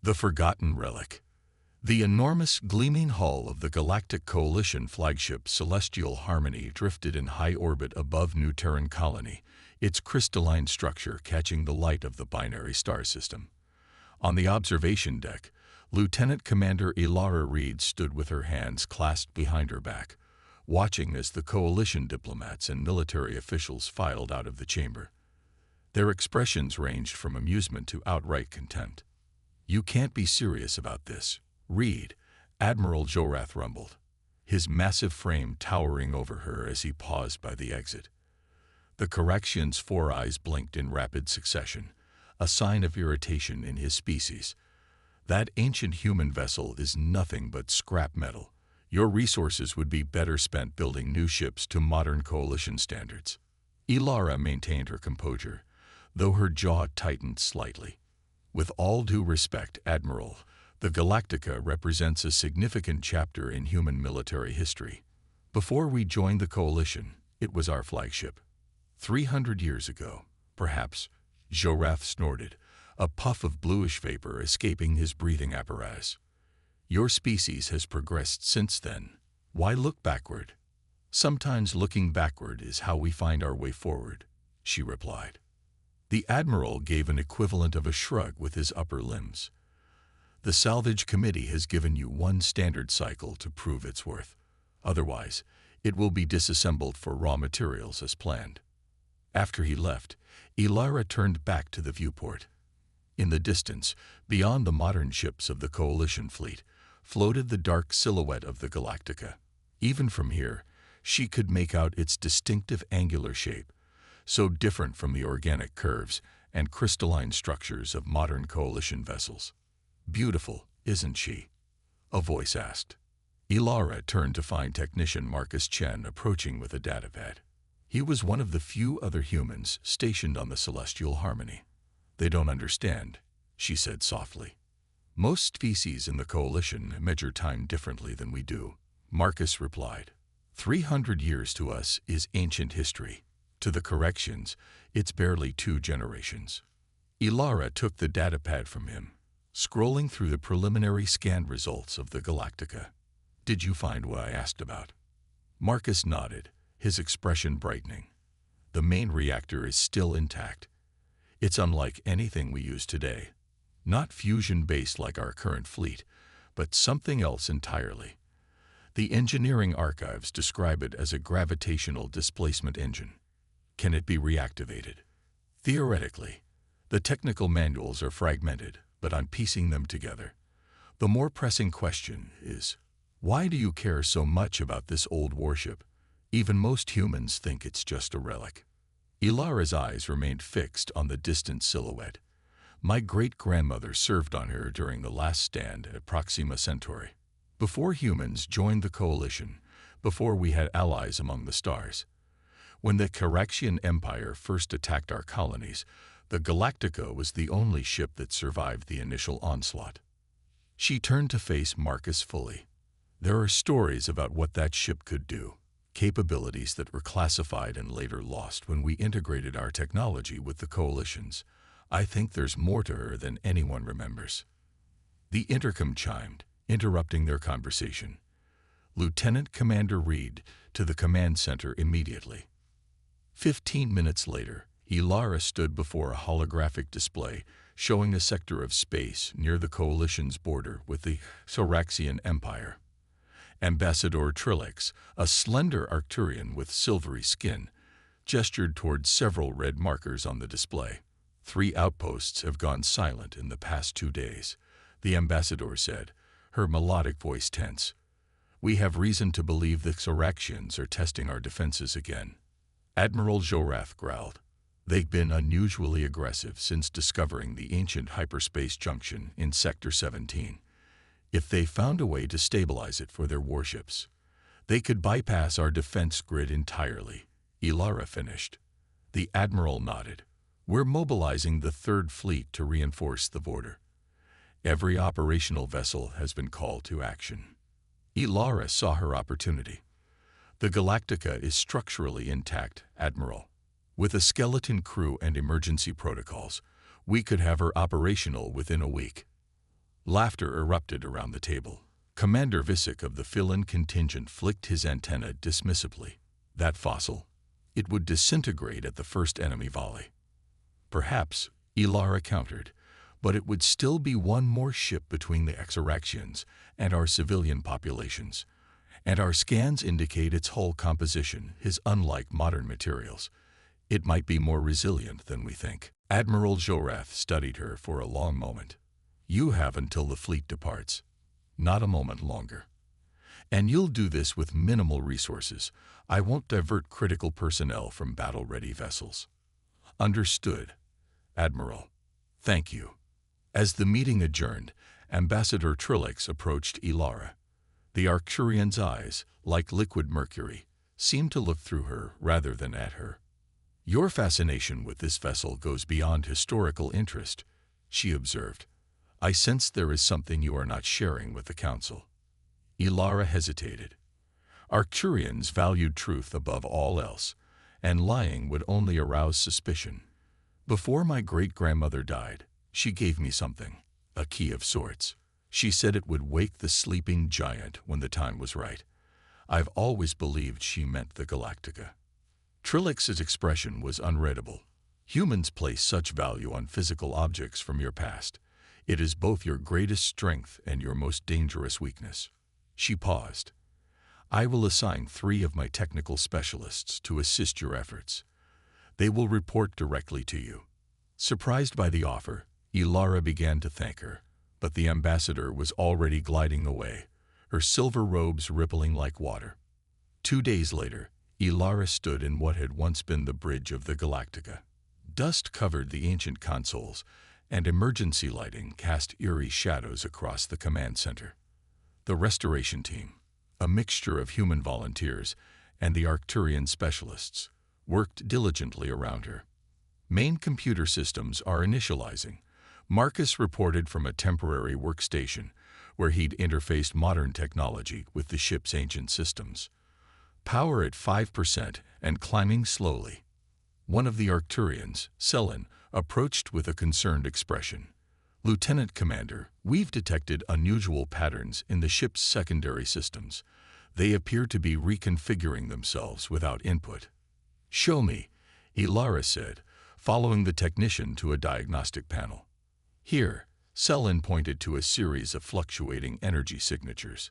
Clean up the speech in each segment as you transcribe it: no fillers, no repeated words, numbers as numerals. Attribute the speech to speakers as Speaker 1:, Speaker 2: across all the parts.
Speaker 1: The Forgotten Relic. The enormous gleaming hull of the Galactic Coalition flagship Celestial Harmony drifted in high orbit above New Terran Colony, its crystalline structure catching the light of the binary star system. On the observation deck, Lieutenant Commander Ilara Reed stood with her hands clasped behind her back, watching as the Coalition diplomats and military officials filed out of the chamber. Their expressions ranged from amusement to outright contempt. "You can't be serious about this, Reed," Admiral Jorath rumbled, his massive frame towering over her as he paused by the exit. The Correction's four eyes blinked in rapid succession, a sign of irritation in his species. "That ancient human vessel is nothing but scrap metal. Your resources would be better spent building new ships to modern Coalition standards." Ilara maintained her composure, though her jaw tightened slightly. "With all due respect, Admiral, the Galactica represents a significant chapter in human military history. Before we joined the Coalition, it was our flagship. 300 years ago, perhaps," Jorath snorted, a puff of bluish vapor escaping his breathing apparatus. "Your species has progressed since then. Why look backward?" "Sometimes looking backward is how we find our way forward," she replied. The Admiral gave an equivalent of a shrug with his upper limbs. "The Salvage Committee has given you one standard cycle to prove its worth. Otherwise, it will be disassembled for raw materials as planned." After he left, Ilara turned back to the viewport. In the distance, beyond the modern ships of the Coalition fleet, floated the dark silhouette of the Galactica. Even from here, she could make out its distinctive angular shape, so different from the organic curves and crystalline structures of modern Coalition vessels. "Beautiful, isn't she?" a voice asked. Ilara turned to find technician Marcus Chen approaching with a datapad. He was one of the few other humans stationed on the Celestial Harmony. "They don't understand," she said softly. "Most species in the Coalition measure time differently than we do," Marcus replied. 300 years to us is ancient history. To the Corrections, it's barely 2 generations." Ilara took the datapad from him, scrolling through the preliminary scan results of the Galactica. "Did you find what I asked about?" Marcus nodded, his expression brightening. "The main reactor is still intact. It's unlike anything we use today. Not fusion-based like our current fleet, but something else entirely. The engineering archives describe it as a gravitational displacement engine. Can it be reactivated?" "Theoretically. The technical manuals are fragmented, but I'm piecing them together. The more pressing question is, why do you care so much about this old warship? Even most humans think it's just a relic." Ilara's eyes remained fixed on the distant silhouette. "My great-grandmother served on her during the last stand at Proxima Centauri. Before humans joined the Coalition, before we had allies among the stars. When the Correction Empire first attacked our colonies, the Galactica was the only ship that survived the initial onslaught." She turned to face Marcus fully. "There are stories about what that ship could do, capabilities that were classified and later lost when we integrated our technology with the Coalition's. I think there's more to her than anyone remembers." The intercom chimed, interrupting their conversation. Lieutenant Commander Reed to the command center immediately. 15 minutes later, Ilara stood before a holographic display showing a sector of space near the Coalition's border with the Soraxian Empire. Ambassador Trilix, a slender Arcturian with silvery skin, gestured toward several red markers on the display. 3 outposts have gone silent in the past 2 days, the ambassador said, her melodic voice tense. "We have reason to believe the Soraxians are testing our defenses again." Admiral Jorath growled. "They've been unusually aggressive since discovering the ancient hyperspace junction in Sector 17. If they found a way to stabilize it for their warships, they could bypass our defense grid entirely," Ilara finished. The Admiral nodded. "We're mobilizing the 3rd Fleet to reinforce the border. Every operational vessel has been called to action." Ilara saw her opportunity. "The Galactica is structurally intact, Admiral. With a skeleton crew and emergency protocols, we could have her operational within a week." Laughter erupted around the table. Commander Visick of the fill-in contingent flicked his antenna dismissively. That fossil, it would disintegrate at the first enemy volley. Perhaps, Ilara countered, but it would still be one more ship between the Exaraxians and our civilian populations, and our scans indicate its hull composition is unlike modern materials. It might be more resilient than we think. Admiral Jorath studied her for a long moment. You have until the fleet departs. Not a moment longer. And you'll do this with minimal resources. I won't divert critical personnel from battle-ready vessels. Understood, Admiral. Thank you. As the meeting adjourned, Ambassador Trilix approached Ilara. The Arcturian's eyes, like liquid mercury, seemed to look through her rather than at her. Your fascination with this vessel goes beyond historical interest, she observed. I sense there is something you are not sharing with the Council. Ilara hesitated. Arcturians valued truth above all else, and lying would only arouse suspicion. Before my great-grandmother died, she gave me something, a key of sorts. She said it would wake the sleeping giant when the time was right. I've always believed she meant the Galactica. Trilix's expression was unreadable. Humans place such value on physical objects from your past. It is both your greatest strength and your most dangerous weakness. She paused. I will assign 3 of my technical specialists to assist your efforts. They will report directly to you. Surprised by the offer, Ilara began to thank her, but the ambassador was already gliding away, her silver robes rippling like water. 2 days later, Ilara stood in what had once been the bridge of the Galactica. Dust covered the ancient consoles, and emergency lighting cast eerie shadows across the command center. The restoration team, a mixture of human volunteers and the Arcturian specialists, worked diligently around her. Main computer systems are initializing. Marcus reported from a temporary workstation where he'd interfaced modern technology with the ship's ancient systems. Power at 5% and climbing slowly. One of the Arcturians, Selin, approached with a concerned expression. Lieutenant Commander, we've detected unusual patterns in the ship's secondary systems. They appear to be reconfiguring themselves without input. Show me, Ilara said, following the technician to a diagnostic panel. Here, Selin pointed to a series of fluctuating energy signatures.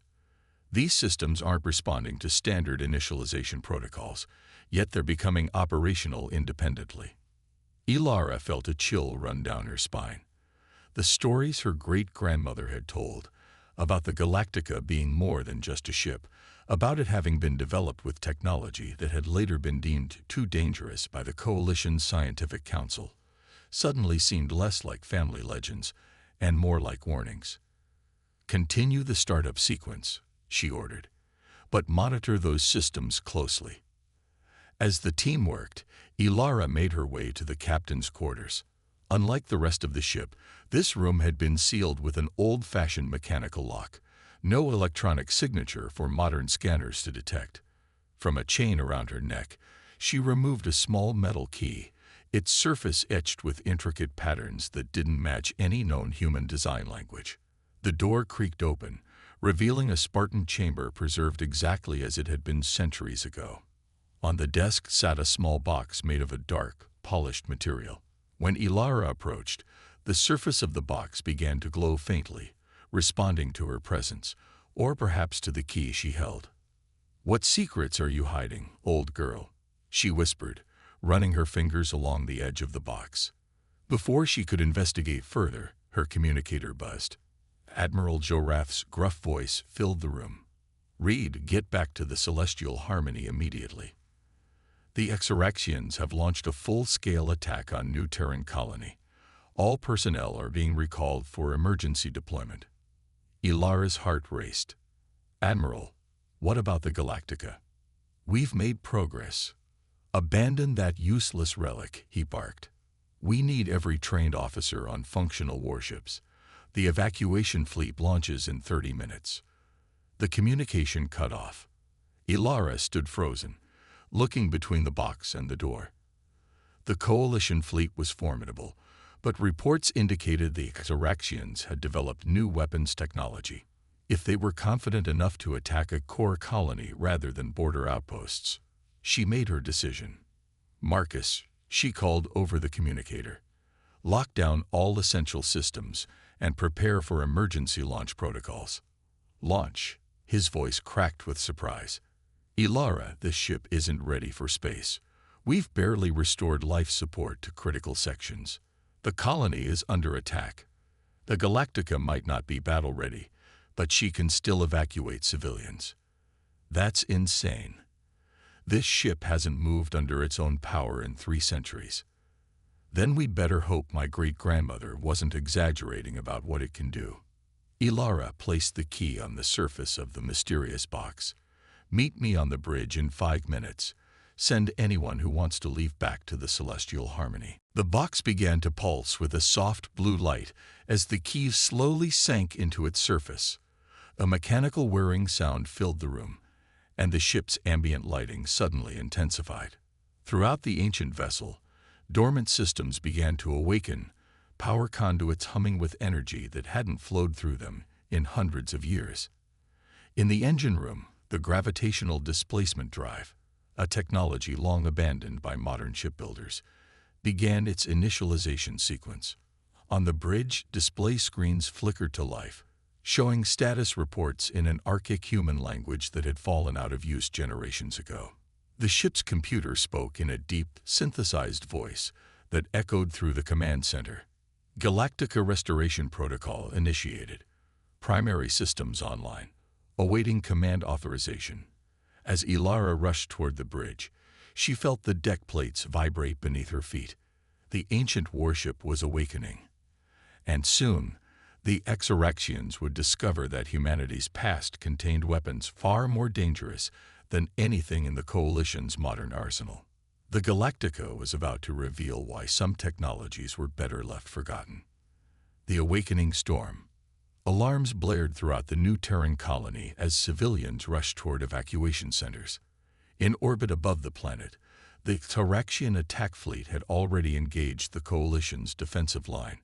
Speaker 1: These systems aren't responding to standard initialization protocols, yet they're becoming operational independently. Ilara felt a chill run down her spine. The stories her great-grandmother had told, about the Galactica being more than just a ship, about it having been developed with technology that had later been deemed too dangerous by the Coalition's Scientific Council, suddenly seemed less like family legends and more like warnings. Continue the startup sequence, she ordered, but monitor those systems closely. As the team worked, Ilara made her way to the captain's quarters. Unlike the rest of the ship, this room had been sealed with an old-fashioned mechanical lock, no electronic signature for modern scanners to detect. From a chain around her neck, she removed a small metal key, its surface etched with intricate patterns that didn't match any known human design language. The door creaked open, revealing a Spartan chamber preserved exactly as it had been centuries ago. On the desk sat a small box made of a dark, polished material. When Ilara approached, the surface of the box began to glow faintly, responding to her presence, or perhaps to the key she held. "What secrets are you hiding, old girl?" she whispered, running her fingers along the edge of the box. Before she could investigate further, her communicator buzzed. Admiral Jorath's gruff voice filled the room. "Reed, get back to the Celestial Harmony immediately. The Exaraxians have launched a full-scale attack on New Terran Colony. All personnel are being recalled for emergency deployment." Ilara's heart raced. "Admiral, what about the Galactica?" "We've made progress." "Abandon that useless relic," he barked. "We need every trained officer on functional warships. The evacuation fleet launches in 30 minutes. The communication cut off. Ilara stood frozen, looking between the box and the door. The Coalition fleet was formidable, but reports indicated the Xeraxians had developed new weapons technology. If they were confident enough to attack a core colony rather than border outposts, she made her decision. Marcus, she called over the communicator. Lock down all essential systems and prepare for emergency launch protocols. Launch. His voice cracked with surprise. Ilara, this ship isn't ready for space. We've barely restored life support to critical sections. The colony is under attack. The Galactica might not be battle-ready, but she can still evacuate civilians. That's insane. This ship hasn't moved under its own power in 3 centuries. Then we'd better hope my great-grandmother wasn't exaggerating about what it can do. Ilara placed the key on the surface of the mysterious box. Meet me on the bridge in 5 minutes. Send anyone who wants to leave back to the celestial harmony. The box began to pulse with a soft blue light as the key slowly sank into its surface. A mechanical whirring sound filled the room, and the ship's ambient lighting suddenly intensified. Throughout the ancient vessel, dormant systems began to awaken, power conduits humming with energy that hadn't flowed through them in hundreds of years. In the engine room, the gravitational displacement drive, a technology long abandoned by modern shipbuilders, began its initialization sequence. On the bridge, display screens flickered to life, showing status reports in an archaic human language that had fallen out of use generations ago. The ship's computer spoke in a deep, synthesized voice that echoed through the command center. Galactica Restoration Protocol initiated. Primary systems online, awaiting command authorization. As Ilara rushed toward the bridge, she felt the deck plates vibrate beneath her feet. The ancient warship was awakening. And soon, the Xeraxians would discover that humanity's past contained weapons far more dangerous than anything in the Coalition's modern arsenal. The Galactica was about to reveal why some technologies were better left forgotten. The awakening storm. Alarms blared throughout the new Terran colony as civilians rushed toward evacuation centers. In orbit above the planet, the Xeraxian attack fleet had already engaged the Coalition's defensive line.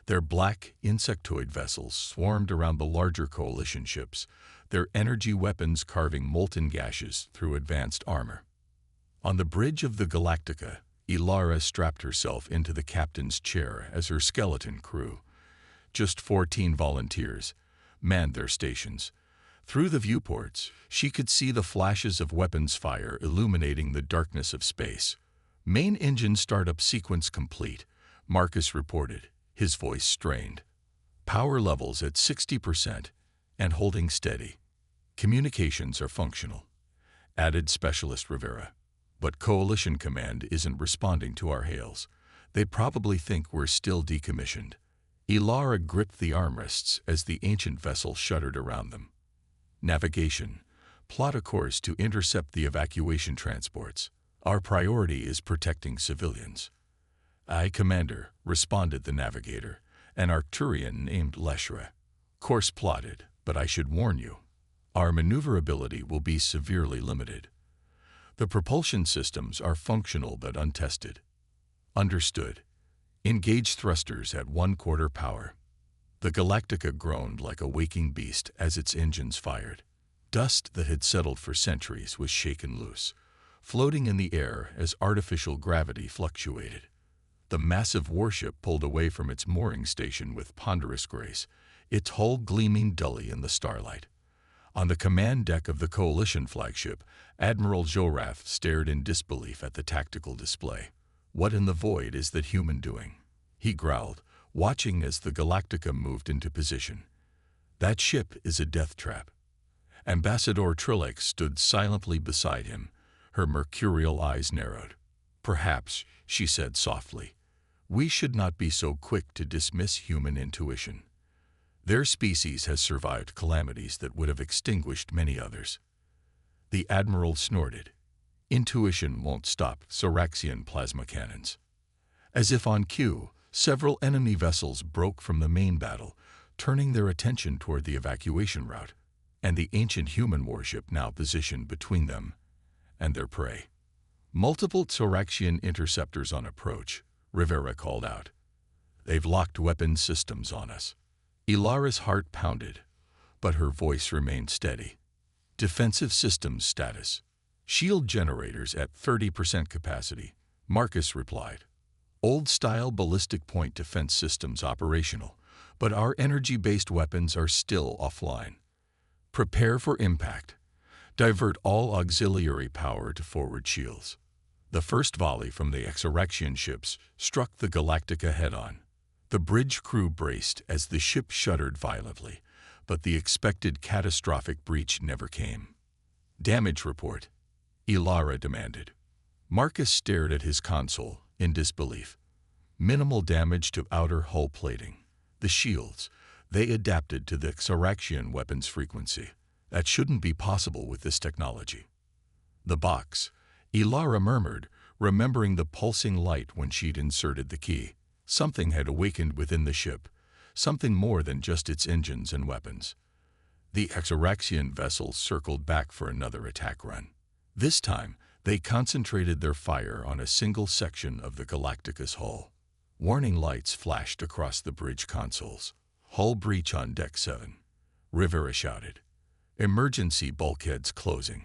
Speaker 1: Their black, insectoid vessels swarmed around the larger Coalition ships, their energy weapons carving molten gashes through advanced armor. On the bridge of the Galactica, Ilara strapped herself into the captain's chair as her skeleton crew, just 14 volunteers, manned their stations. Through the viewports, she could see the flashes of weapons fire illuminating the darkness of space. Main engine startup sequence complete, Marcus reported, his voice strained. Power levels at 60% and holding steady. Communications are functional, added Specialist Rivera. But Coalition Command isn't responding to our hails. They probably think we're still decommissioned. Ilara gripped the armrests as the ancient vessel shuddered around them. Navigation. Plot a course to intercept the evacuation transports. Our priority is protecting civilians. Aye, Commander, responded the navigator, an Arcturian named Leshra. Course plotted, but I should warn you. Our maneuverability will be severely limited. The propulsion systems are functional but untested. Understood. Engage thrusters at 1/4 power. The Galactica groaned like a waking beast as its engines fired. Dust that had settled for centuries was shaken loose, floating in the air as artificial gravity fluctuated. The massive warship pulled away from its mooring station with ponderous grace, its hull gleaming dully in the starlight. On the command deck of the Coalition flagship, Admiral Jorath stared in disbelief at the tactical display. What in the void is that human doing? He growled, watching as the Galactica moved into position. That ship is a death trap. Ambassador Trilek stood silently beside him, her mercurial eyes narrowed. Perhaps, she said softly, we should not be so quick to dismiss human intuition. Their species has survived calamities that would have extinguished many others. The Admiral snorted. Intuition won't stop Xeraxian plasma cannons. As if on cue, several enemy vessels broke from the main battle, turning their attention toward the evacuation route, and the ancient human warship now positioned between them and their prey. Multiple Xeraxian interceptors on approach, Rivera called out. They've locked weapon systems on us. Ilara's heart pounded, but her voice remained steady. Defensive systems status. Shield generators at 30% capacity, Marcus replied. Old-style ballistic point defense systems operational, but our energy-based weapons are still offline. Prepare for impact. Divert all auxiliary power to forward shields. The first volley from the Exorexian ships struck the Galactica head-on. The bridge crew braced as the ship shuddered violently, but the expected catastrophic breach never came. Damage report, Ilara demanded. Marcus stared at his console in disbelief. Minimal damage to outer hull plating. The shields, they adapted to the Exorexian weapons frequency. That shouldn't be possible with this technology. The box, Ilara murmured, remembering the pulsing light when she'd inserted the key. Something had awakened within the ship, something more than just its engines and weapons. The Exorexian vessels circled back for another attack run. This time, they concentrated their fire on a single section of the Galactica's hull. Warning lights flashed across the bridge consoles. Hull breach on Deck 7. Rivera shouted. Emergency bulkheads closing.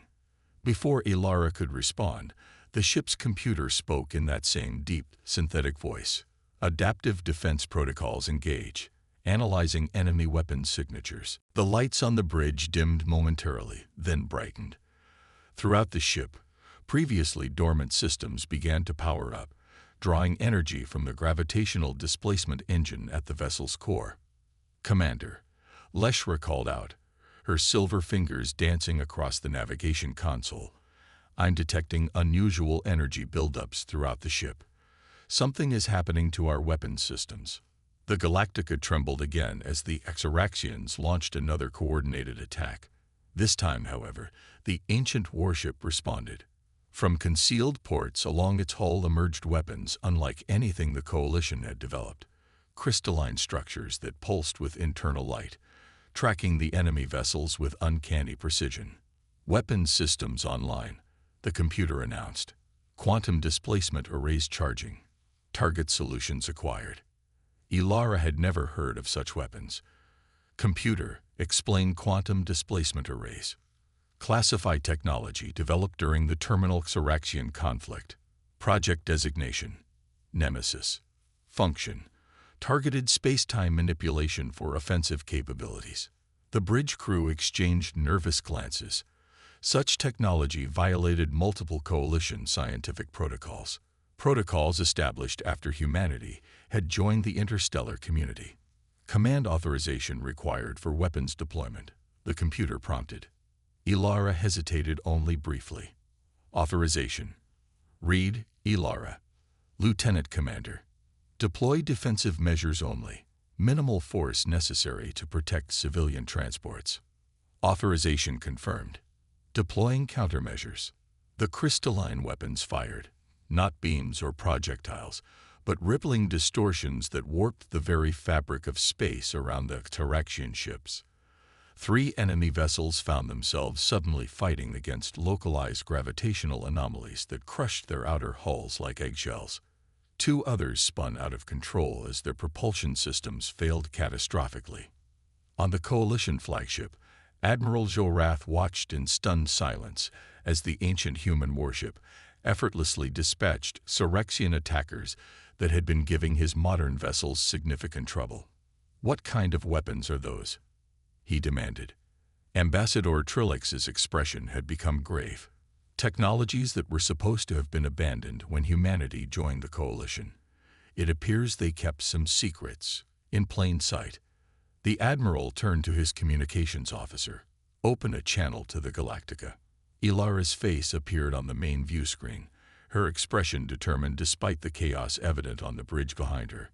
Speaker 1: Before Ilara could respond, the ship's computer spoke in that same deep, synthetic voice. Adaptive defense protocols engage, analyzing enemy weapon signatures. The lights on the bridge dimmed momentarily, then brightened. Throughout the ship, previously dormant systems began to power up, drawing energy from the gravitational displacement engine at the vessel's core. Commander, Leshra called out, her silver fingers dancing across the navigation console. I'm detecting unusual energy buildups throughout the ship. Something is happening to our weapons systems. The Galactica trembled again as the Exorexians launched another coordinated attack. This time, however, the ancient warship responded. From concealed ports along its hull emerged weapons unlike anything the Coalition had developed. Crystalline structures that pulsed with internal light, tracking the enemy vessels with uncanny precision. Weapons systems online, the computer announced. Quantum displacement arrays charging. Target solutions acquired. Ilara had never heard of such weapons. Computer, explain quantum displacement arrays. Classify technology developed during the terminal Exorexian conflict. Project designation. Nemesis. Function. Targeted space-time manipulation for offensive capabilities. The bridge crew exchanged nervous glances. Such technology violated multiple Coalition scientific protocols. Protocols established after humanity had joined the interstellar community. Command authorization required for weapons deployment, the computer prompted. Ilara hesitated only briefly. Authorization. Read, Ilara. Lieutenant Commander. Deploy defensive measures only. Minimal force necessary to protect civilian transports. Authorization confirmed. Deploying countermeasures. The crystalline weapons fired, not beams or projectiles, but rippling distortions that warped the very fabric of space around the Exorexian ships. 3 enemy vessels found themselves suddenly fighting against localized gravitational anomalies that crushed their outer hulls like eggshells. 2 others spun out of control as their propulsion systems failed catastrophically. On the Coalition flagship, Admiral Jorath watched in stunned silence as the ancient human warship effortlessly dispatched Exorexian attackers that had been giving his modern vessels significant trouble. What kind of weapons are those? He demanded. Ambassador Trilix's expression had become grave. Technologies that were supposed to have been abandoned when humanity joined the Coalition. It appears they kept some secrets, in plain sight. The Admiral turned to his communications officer. Open a channel to the Galactica. Ilara's face appeared on the main view screen, her expression determined despite the chaos evident on the bridge behind her.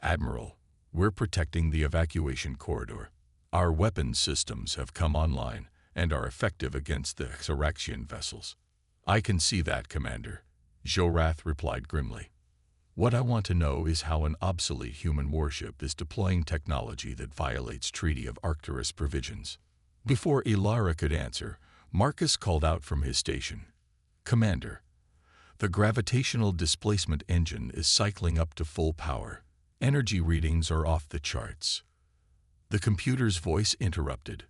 Speaker 1: Admiral, we're protecting the evacuation corridor. Our weapons systems have come online and are effective against the Exorexian vessels. I can see that, Commander, Jorath replied grimly. What I want to know is how an obsolete human warship is deploying technology that violates Treaty of Arcturus provisions. Before Ilara could answer, Marcus called out from his station. Commander, the gravitational displacement engine is cycling up to full power. Energy readings are off the charts. The computer's voice interrupted.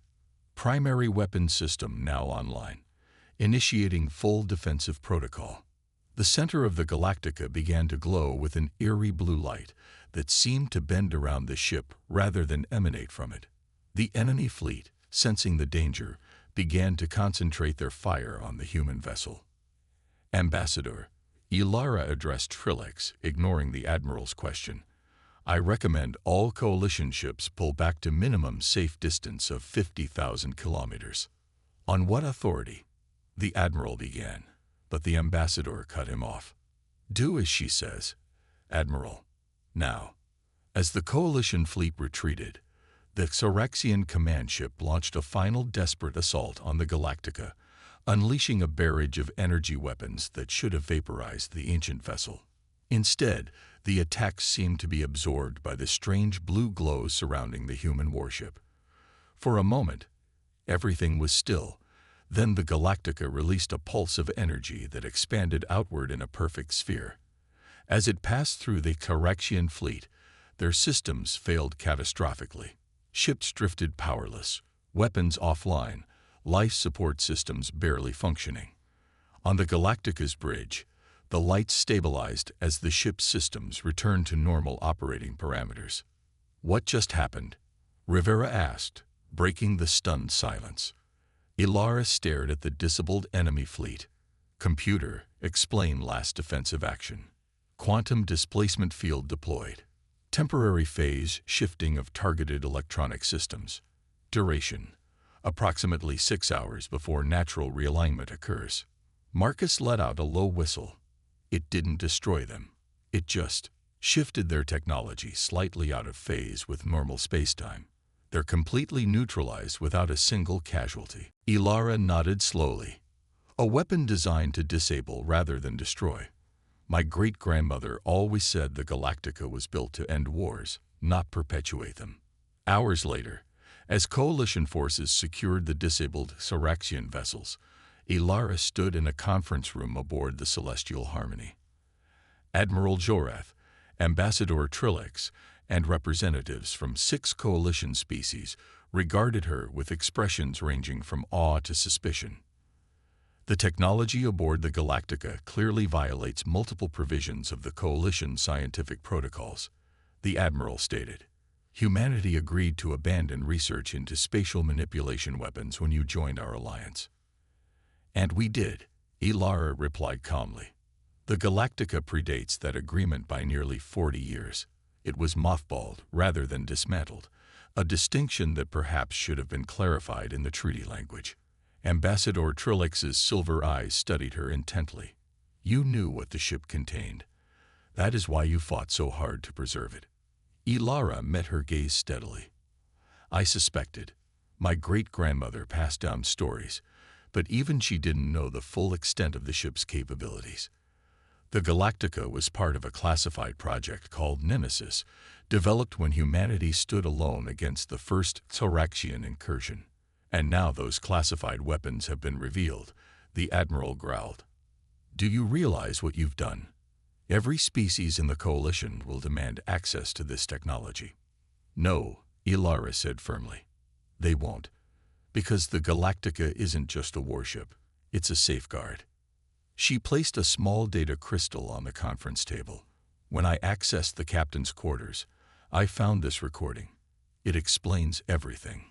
Speaker 1: Primary weapon system now online. Initiating full defensive protocol. The center of the Galactica began to glow with an eerie blue light that seemed to bend around the ship rather than emanate from it. The enemy fleet, sensing the danger, began to concentrate their fire on the human vessel. Ambassador, Ilara addressed Trilix, ignoring the Admiral's question. I recommend all coalition ships pull back to minimum safe distance of 50,000 kilometers. On what authority? The Admiral began, but the Ambassador cut him off. Do as she says, Admiral. Now, as the coalition fleet retreated, the Xeraxian command ship launched a final desperate assault on the Galactica, unleashing a barrage of energy weapons that should have vaporized the ancient vessel. Instead, the attacks seemed to be absorbed by the strange blue glow surrounding the human warship. For a moment, everything was still. Then the Galactica released a pulse of energy that expanded outward in a perfect sphere. As it passed through the Xeraxian fleet, their systems failed catastrophically. Ships drifted powerless, weapons offline, life support systems barely functioning. On the Galactica's bridge, the lights stabilized as the ship's systems returned to normal operating parameters. What just happened? Rivera asked, breaking the stunned silence. Ilara stared at the disabled enemy fleet. Computer, explain last defensive action. Quantum displacement field deployed. Temporary phase shifting of targeted electronic systems. Duration, approximately 6 hours before natural realignment occurs. Marcus let out a low whistle. It didn't destroy them. It just shifted their technology slightly out of phase with normal spacetime. They're completely neutralized without a single casualty. Ilara nodded slowly. A weapon designed to disable rather than destroy. My great-grandmother always said the Galactica was built to end wars, not perpetuate them. Hours later, as coalition forces secured the disabled Xeraxian vessels, Ilara stood in a conference room aboard the Celestial Harmony. Admiral Jorath, Ambassador Trilix, and representatives from 6 coalition species regarded her with expressions ranging from awe to suspicion. The technology aboard the Galactica clearly violates multiple provisions of the coalition scientific protocols, the Admiral stated. Humanity agreed to abandon research into spatial manipulation weapons when you joined our alliance. And we did, Ilara replied calmly. The Galactica predates that agreement by nearly 40 years. It was mothballed rather than dismantled, a distinction that perhaps should have been clarified in the treaty language. Ambassador Trilix's silver eyes studied her intently. You knew what the ship contained. That is why you fought so hard to preserve it. Ilara met her gaze steadily. I suspected. My great-grandmother passed down stories, but even she didn't know the full extent of the ship's capabilities. The Galactica was part of a classified project called Nemesis, developed when humanity stood alone against the first Xeraxian incursion. And now those classified weapons have been revealed, the Admiral growled. Do you realize what you've done? Every species in the Coalition will demand access to this technology. No, Ilara said firmly. They won't. Because the Galactica isn't just a warship, it's a safeguard. She placed a small data crystal on the conference table. When I accessed the captain's quarters, I found this recording. It explains everything.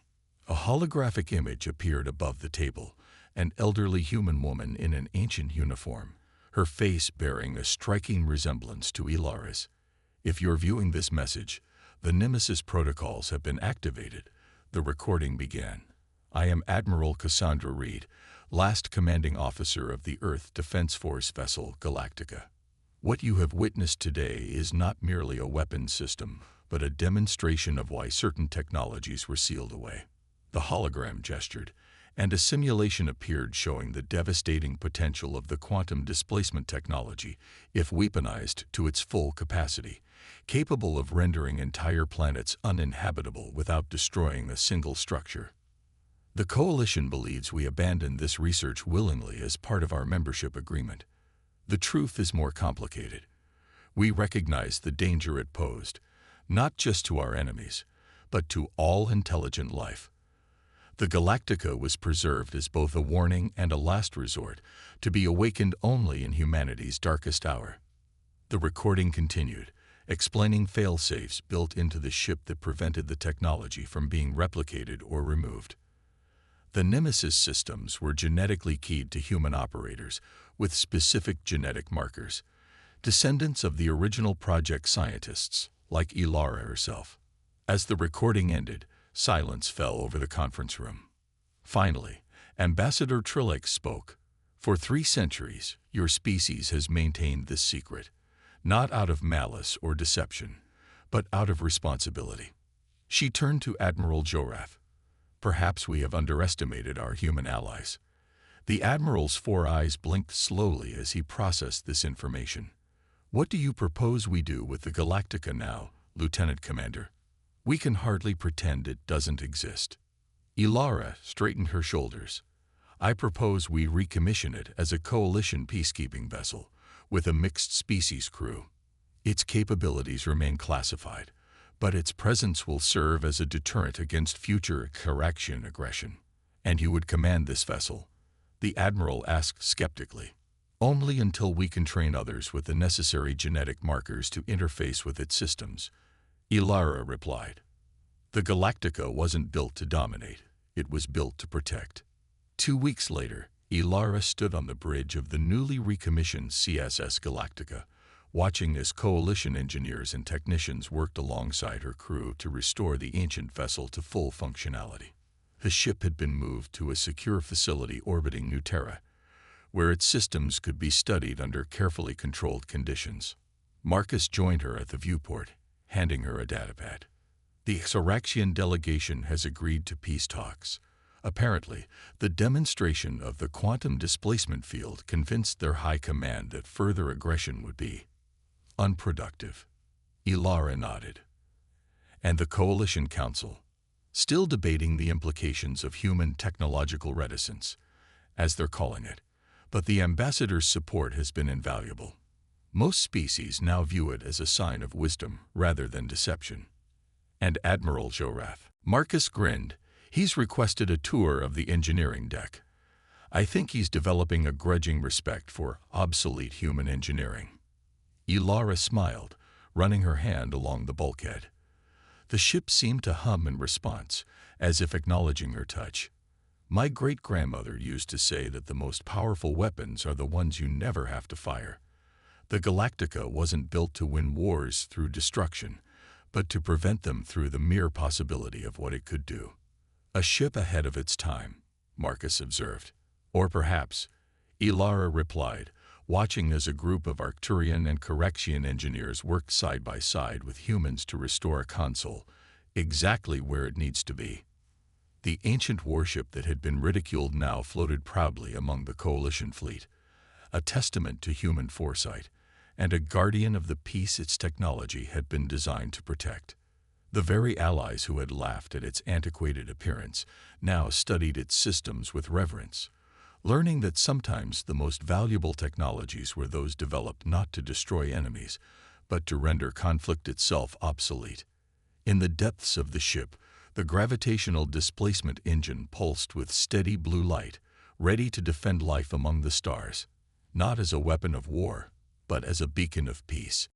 Speaker 1: A holographic image appeared above the table, an elderly human woman in an ancient uniform, her face bearing a striking resemblance to Ilara's. If you're viewing this message, the Nemesis protocols have been activated. The recording began. I am Admiral Cassandra Reed, last commanding officer of the Earth Defense Force vessel Galactica. What you have witnessed today is not merely a weapon system, but a demonstration of why certain technologies were sealed away. The hologram gestured, and a simulation appeared showing the devastating potential of the quantum displacement technology if weaponized to its full capacity, capable of rendering entire planets uninhabitable without destroying a single structure. The Coalition believes we abandoned this research willingly as part of our membership agreement. The truth is more complicated. We recognize the danger it posed, not just to our enemies, but to all intelligent life. The Galactica was preserved as both a warning and a last resort, to be awakened only in humanity's darkest hour. The recording continued, explaining fail-safes built into the ship that prevented the technology from being replicated or removed. The Nemesis systems were genetically keyed to human operators with specific genetic markers, descendants of the original project scientists, like Ilara herself. As the recording ended, silence fell over the conference room. Finally, Ambassador Trilix spoke. "For 3 centuries, your species has maintained this secret, not out of malice or deception, but out of responsibility." She turned to Admiral Jorath. "Perhaps we have underestimated our human allies." The Admiral's 4 eyes blinked slowly as he processed this information. "What do you propose we do with the Galactica now, Lieutenant Commander? We can hardly pretend it doesn't exist." Ilara straightened her shoulders. "I propose we recommission it as a coalition peacekeeping vessel with a mixed-species crew. Its capabilities remain classified, but its presence will serve as a deterrent against future Karaxian aggression." "And you would command this vessel?" the Admiral asked skeptically. "Only until we can train others with the necessary genetic markers to interface with its systems," Ilara replied. "The Galactica wasn't built to dominate, it was built to protect." 2 weeks later, Ilara stood on the bridge of the newly recommissioned CSS Galactica, watching as coalition engineers and technicians worked alongside her crew to restore the ancient vessel to full functionality. The ship had been moved to a secure facility orbiting New Terra, where its systems could be studied under carefully controlled conditions. Marcus joined her at the viewport, handing her a datapad. "The Karaxian delegation has agreed to peace talks. Apparently, the demonstration of the quantum displacement field convinced their high command that further aggression would be unproductive." Ilara nodded. "And the Coalition Council?" "Still debating the implications of human technological reticence, as they're calling it, but the ambassador's support has been invaluable. Most species now view it as a sign of wisdom rather than deception." "And Admiral Jorath?" Marcus grinned. "He's requested a tour of the engineering deck. I think he's developing a grudging respect for obsolete human engineering." Ilara smiled, running her hand along the bulkhead. The ship seemed to hum in response, as if acknowledging her touch. "My great-grandmother used to say that the most powerful weapons are the ones you never have to fire. The Galactica wasn't built to win wars through destruction, but to prevent them through the mere possibility of what it could do." "A ship ahead of its time," Marcus observed. "Or perhaps," Ilara replied, watching as a group of Arcturian and Karaxian engineers worked side by side with humans to restore a console, exactly where it needs to be. The ancient warship that had been ridiculed now floated proudly among the Coalition fleet, a testament to human foresight, and a guardian of the peace its technology had been designed to protect. The very allies who had laughed at its antiquated appearance now studied its systems with reverence, learning that sometimes the most valuable technologies were those developed not to destroy enemies, but to render conflict itself obsolete. In the depths of the ship, the gravitational displacement engine pulsed with steady blue light, ready to defend life among the stars, not as a weapon of war, but as a beacon of peace.